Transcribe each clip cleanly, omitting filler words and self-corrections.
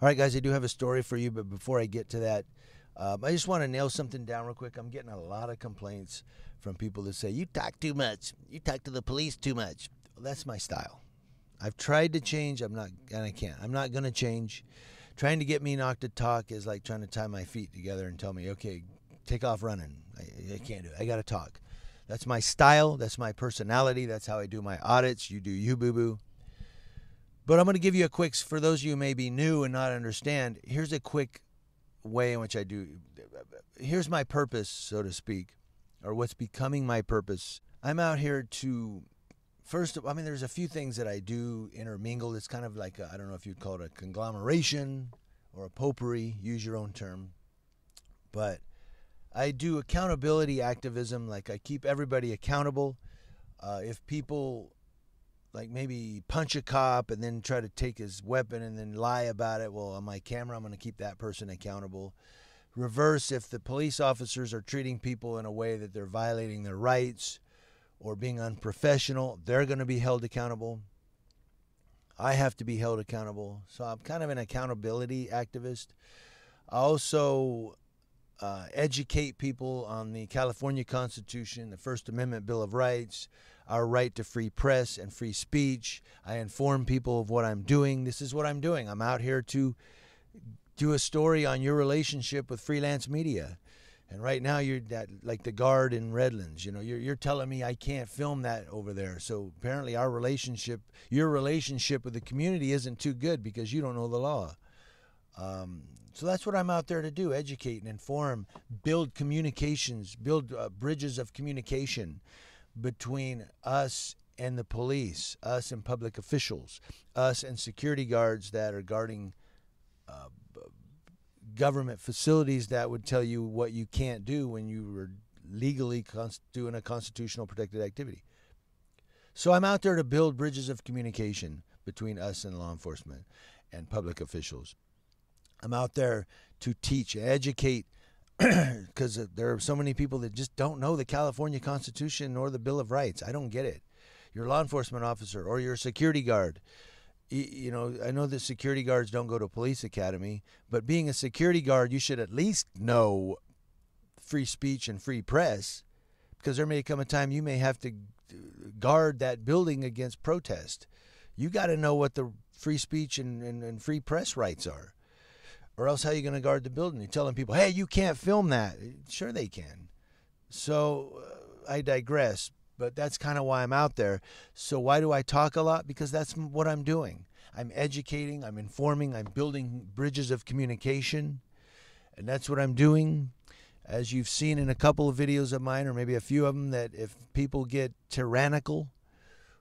All right, guys, I do have a story for you, but before I get to that, I just want to nail something down real quick. I'm getting a lot of complaints from people that say, you talk too much. You talk to the police too much. Well, that's my style. I've tried to change. I'm not, and I can't. I'm not going to change. Trying to get me not to talk is like trying to tie my feet together and tell me, okay, take off running. I can't do it. I got to talk. That's my style. That's my personality. That's how I do my audits. You do you, boo-boo. But I'm going to give you a quick, for those of you who may be new and not understand, here's a quick way in which I do. Here's my purpose, so to speak, or what's becoming my purpose. I'm out here to, first, I mean, there's a few things that I do intermingle. It's kind of like, I don't know if you'd call it a conglomeration or a potpourri, use your own term. But I do accountability activism, like I keep everybody accountable. If people like maybe punch a cop and then try to take his weapon and then lie about it, well, on my camera, I'm going to keep that person accountable. Reverse, if the police officers are treating people in a way that they're violating their rights or being unprofessional, they're going to be held accountable. I have to be held accountable. So I'm kind of an accountability activist. I also educate people on the California Constitution, the First Amendment Bill of Rights, our right to free press and free speech. I inform people of what I'm doing. This is what I'm doing. I'm out here to do a story on your relationship with freelance media. And right now you're that, like the guard in Redlands, you know, you're telling me I can't film that over there. So apparently our relationship, your relationship with the community isn't too good because you don't know the law. So that's what I'm out there to do, educate and inform, build communications, build bridges of communication between us and the police, us and public officials, us and security guards that are guarding government facilities that would tell you what you can't do when you were legally doing a constitutional protected activity. So I'm out there to build bridges of communication between us and law enforcement and public officials. I'm out there to teach and educate because there are so many people that just don't know the California Constitution or the Bill of Rights. I don't get it. You're a law enforcement officer or you're a security guard. You know, I know that security guards don't go to police academy, but being a security guard, you should at least know free speech and free press because there may come a time you may have to guard that building against protest. You got to know what the free speech and free press rights are. Or else how are you going to guard the building? You're telling people, hey, you can't film that. Sure they can. So I digress, but that's kind of why I'm out there. So why do I talk a lot? Because that's what I'm doing. I'm educating, I'm informing, I'm building bridges of communication, and that's what I'm doing. As you've seen in a couple of videos of mine, or maybe a few of them, that if people get tyrannical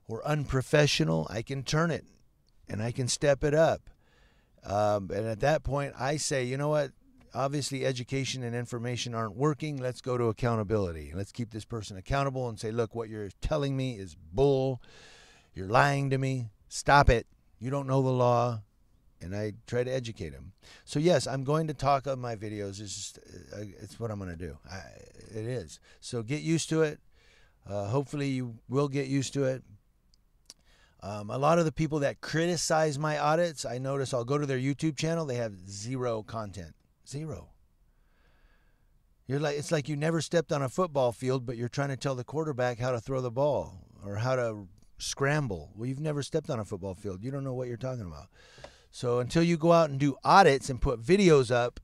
or unprofessional, I can turn it and I can step it up. And at that point, I say, you know what? Obviously, education and information aren't working. Let's go to accountability. Let's keep this person accountable and say, look, what you're telling me is bull. You're lying to me. Stop it. You don't know the law. And I try to educate them. So, yes, I'm going to talk on my videos. It's what I'm going to do. It is. So get used to it. Hopefully, you will get used to it. A lot of the people that criticize my audits, I notice I'll go to their YouTube channel. They have zero content. Zero. It's like you never stepped on a football field, but you're trying to tell the quarterback how to throw the ball or how to scramble. Well, you've never stepped on a football field. You don't know what you're talking about. So until you go out and do audits and put videos up,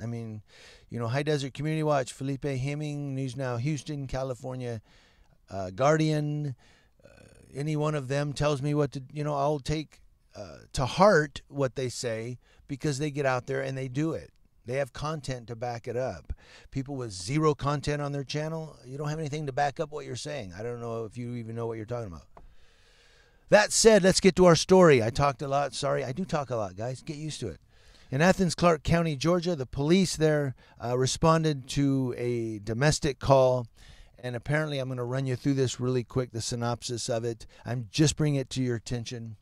I mean, you know, High Desert Community Watch, Felipe Hemming, News Now Houston, California Guardian, any one of them tells me what to, you know, I'll take to heart what they say because they get out there and they do it. They have content to back it up. People with zero content on their channel, you don't have anything to back up what you're saying. I don't know if you even know what you're talking about. That said, let's get to our story. I talked a lot. Sorry, I do talk a lot, guys. Get used to it. In Athens Clarke County, Georgia, the police there responded to a domestic call. And apparently, I'm going to run you through this really quick, the synopsis of it. I'm just bringing it to your attention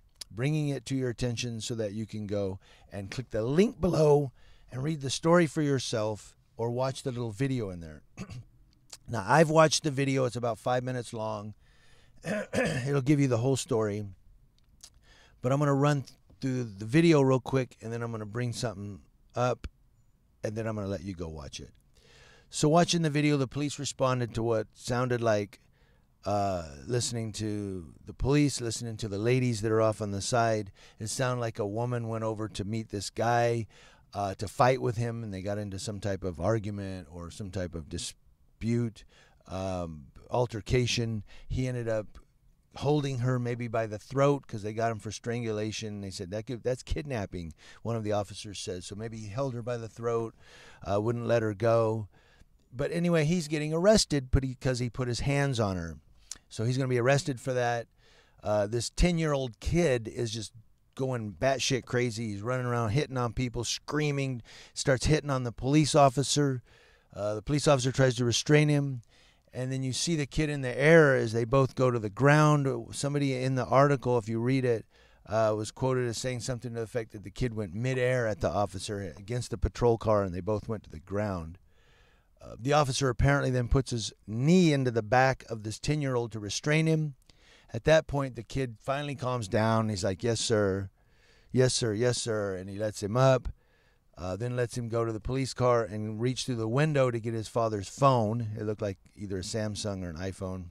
so that you can go and click the link below and read the story for yourself or watch the little video in there. Now, I've watched the video. It's about 5 minutes long. It'll give you the whole story. But I'm going to run through the video real quick, and then I'm going to bring something up, and then I'm going to let you go watch it. So watching the video, the police responded to what sounded like listening to the police, listening to the ladies that are off on the side. It sounded like a woman went over to meet this guy to fight with him, and they got into some type of argument or some type of dispute, altercation. He ended up holding her maybe by the throat because they got him for strangulation. They said that's kidnapping, one of the officers said. So maybe he held her by the throat, wouldn't let her go. But anyway, he's getting arrested because he put his hands on her. So he's going to be arrested for that. This 10-year-old kid is just going batshit crazy. He's running around, hitting on people, screaming, starts hitting on the police officer. The police officer tries to restrain him. And then you see the kid in the air as they both go to the ground. Somebody in the article, if you read it, was quoted as saying something to the effect that the kid went midair at the officer against the patrol car, and they both went to the ground. The officer apparently then puts his knee into the back of this 10-year-old to restrain him. At that point, the kid finally calms down. He's like, yes, sir. Yes, sir. Yes, sir. And he lets him up. Then lets him go to the police car and reach through the window to get his father's phone. It looked like either a Samsung or an iPhone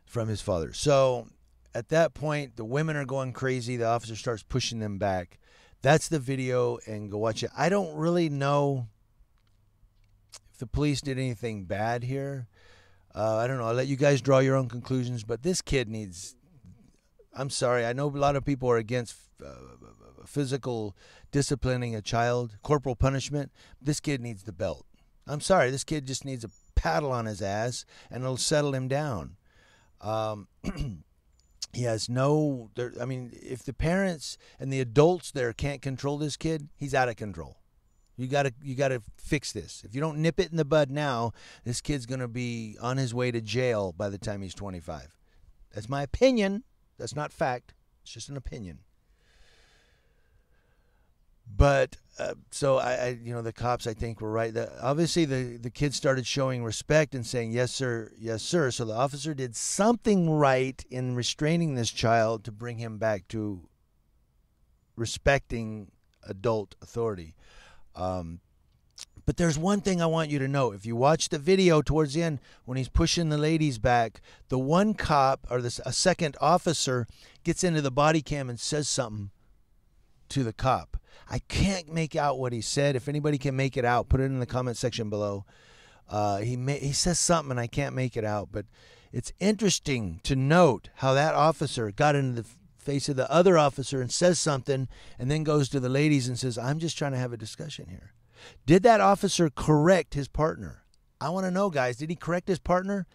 from his father. So at that point, the women are going crazy. The officer starts pushing them back. That's the video, and go watch it. I don't really know if the police did anything bad here. I don't know. I'll let you guys draw your own conclusions, but this kid needs... I'm sorry. I know a lot of people are against physical disciplining a child, corporal punishment. This kid needs the belt. I'm sorry. This kid just needs a paddle on his ass, and it'll settle him down. He has no... I mean, if the parents and the adults there can't control this kid, he's out of control. You gotta fix this. If you don't nip it in the bud now, this kid's going to be on his way to jail by the time he's 25. That's my opinion. That's not fact. It's just an opinion. But so I the cops, I think, were right. Obviously, the kid started showing respect and saying, yes, sir, yes, sir. So the officer did something right in restraining this child to bring him back to respecting adult authority. But there's one thing I want you to know. If you watch the video towards the end, when he's pushing the ladies back, the one cop or a second officer gets into the body cam and says something to the cop. I can't make out what he said. If anybody can make it out, put it in the comment section below. He says something and I can't make it out. But it's interesting to note how that officer got into the face of the other officer and says something and then goes to the ladies and says, I'm just trying to have a discussion here. Did that officer correct his partner? I want to know, guys. Did he correct his partner?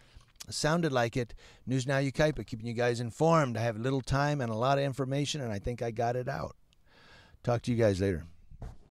It sounded like it. News Now Ukaipa, keeping you guys informed. I have little time and a lot of information, and I think I got it out. Talk to you guys later.